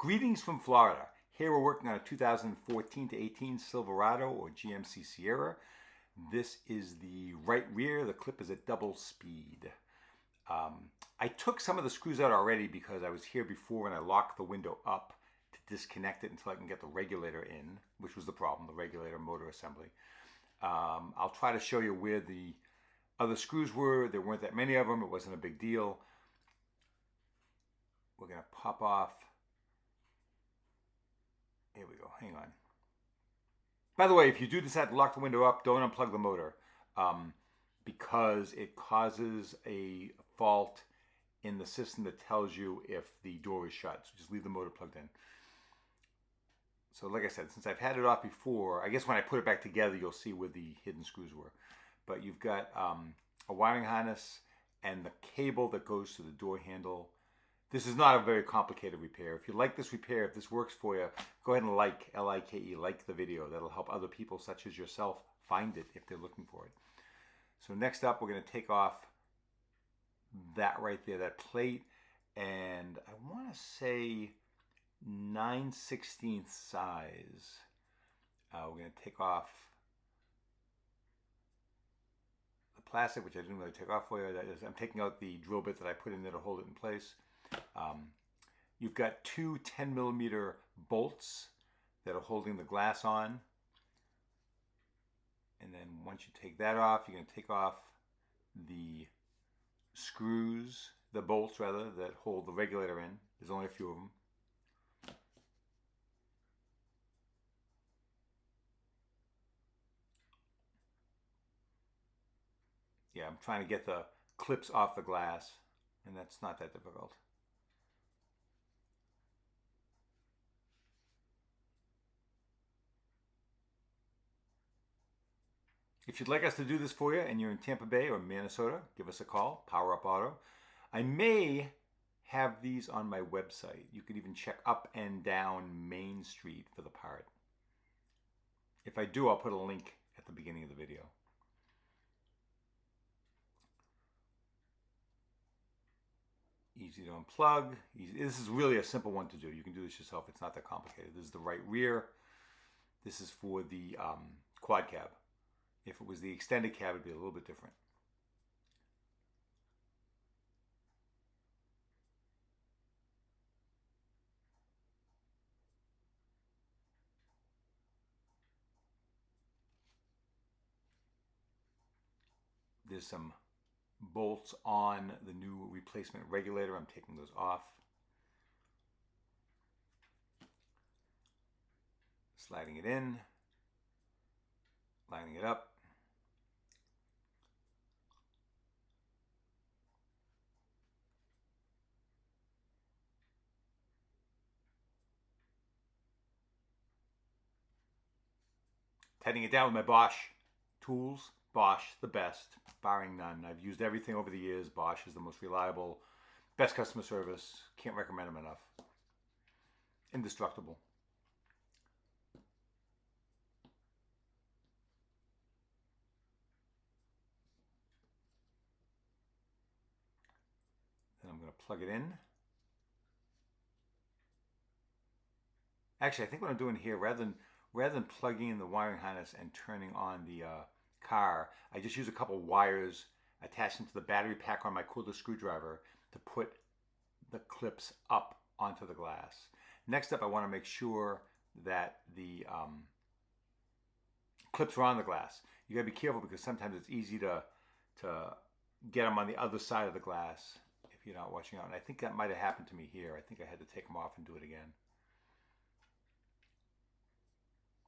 Greetings from Florida. Here we're working on a 2014 to 18 Silverado or GMC Sierra. This is the right rear. The clip is at double speed. I took some of the screws out already because I was here before and I locked the window up to disconnect it until I can get the regulator in, which was the problem, the regulator motor assembly. I'll try to show you where the other screws were. There weren't that many of them. It wasn't a big deal. We're going to pop off. Here we go. Hang on. By the way, if you do decide to lock the window up, don't unplug the motor because it causes a fault in the system that tells you if the door is shut. So just leave the motor plugged in. So like I said, since I've had it off before, I guess when I put it back together, you'll see where the hidden screws were. But you've got a wiring harness and the cable that goes to the door handle. This is not a very complicated repair. If you like this repair, if this works for you, go ahead and like, L-I-K-E, like the video. That'll help other people such as yourself find it if they're looking for it. So next up, we're going to take off that right there, that plate. And I want to say 9/16 size. We're going to take off the plastic, which I didn't really take off for you. That is, I'm taking out the drill bit that I put in there to hold it in place. You've got two 10mm bolts that are holding the glass on. And then once you take that off, you're going to take off the screws, the bolts rather, that hold the regulator in. There's only a few of them. Yeah, I'm trying to get the clips off the glass, and that's not that difficult. If you'd like us to do this for you and you're in Tampa Bay or Minnesota, give us a call, Power Up Auto. I may have these on my website. You could even check up and down Main Street for the part. If I do, I'll put a link at the beginning of the video. Easy to unplug. This is really a simple one to do. You can do this yourself. It's not that complicated. This is the right rear. This is for the quad cab. If it was the extended cab, it'd be a little bit different. There's some bolts on the new replacement regulator. I'm taking those off. Sliding it in. Lining it up. Tightening it down with my Bosch tools. Bosch, the best, barring none. I've used everything over the years. Bosch is the most reliable, best customer service. Can't recommend them enough. Indestructible. Then I'm going to plug it in. Actually, I think what I'm doing here, rather than plugging in the wiring harness and turning on the car, I just use a couple wires, attach them to the battery pack on my cordless screwdriver to put the clips up onto the glass. Next up, I want to make sure that the clips are on the glass. You gotta be careful because sometimes it's easy to get them on the other side of the glass if you're not watching out. And I think that might have happened to me here. I think I had to take them off and do it again.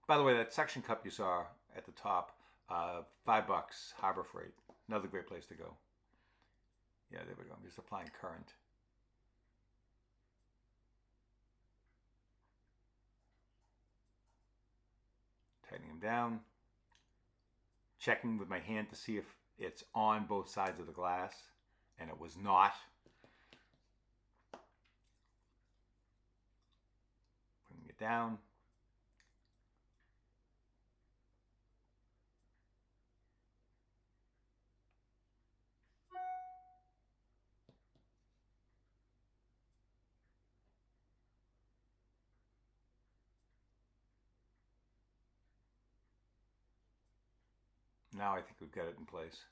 By the way, that suction cup you saw at the top, $5, Harbor Freight. Another great place to go. Yeah, there we go. I'm just applying current. Tightening them down. Checking with my hand to see if it's on both sides of the glass, and it was not. Bringing it down. Now I think we've got it in place.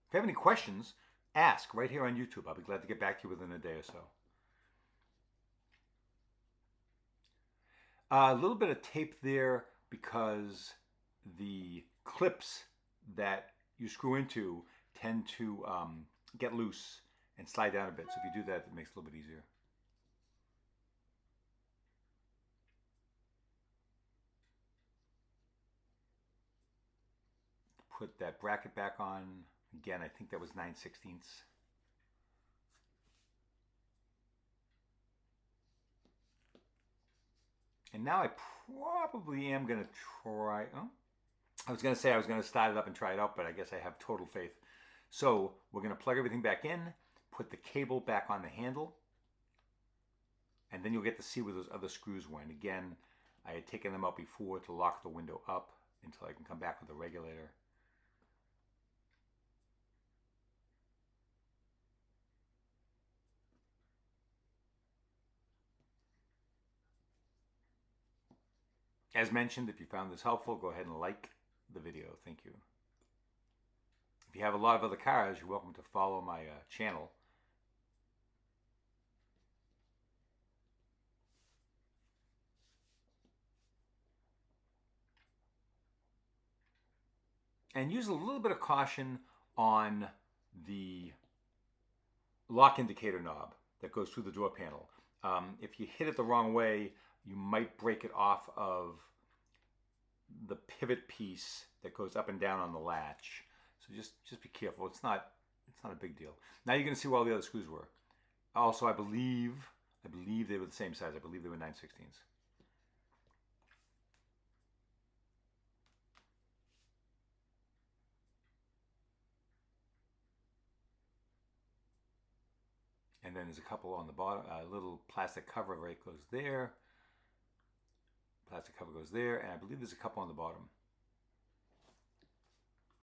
If you have any questions, ask right here on YouTube. I'll be glad to get back to you within a day or so. A little bit of tape there because the clips that you screw into tend to get loose and slide down a bit. So if you do that, it makes it a little bit easier. Put that bracket back on. Again, I think that was 9/16. And now I probably am going to try. Oh, I was going to say I was going to start it up and try it out, but I guess I have total faith. So we're going to plug everything back in, put the cable back on the handle, and then you'll get to see where those other screws went. Again, I had taken them out before to lock the window up until I can come back with the regulator. As mentioned, if you found this helpful, go ahead and like the video. Thank you. If you have a lot of other cars, you're welcome to follow my channel. And use a little bit of caution on the lock indicator knob that goes through the door panel. If you hit it the wrong way, you might break it off of the pivot piece that goes up and down on the latch. So just be careful. It's not a big deal. Now you're going to see where all the other screws were. Also, I believe they were the same size. I believe they were 9/16. And then there's a couple on the bottom. A little plastic cover right goes there. Plastic cover goes there, and I believe there's a couple on the bottom.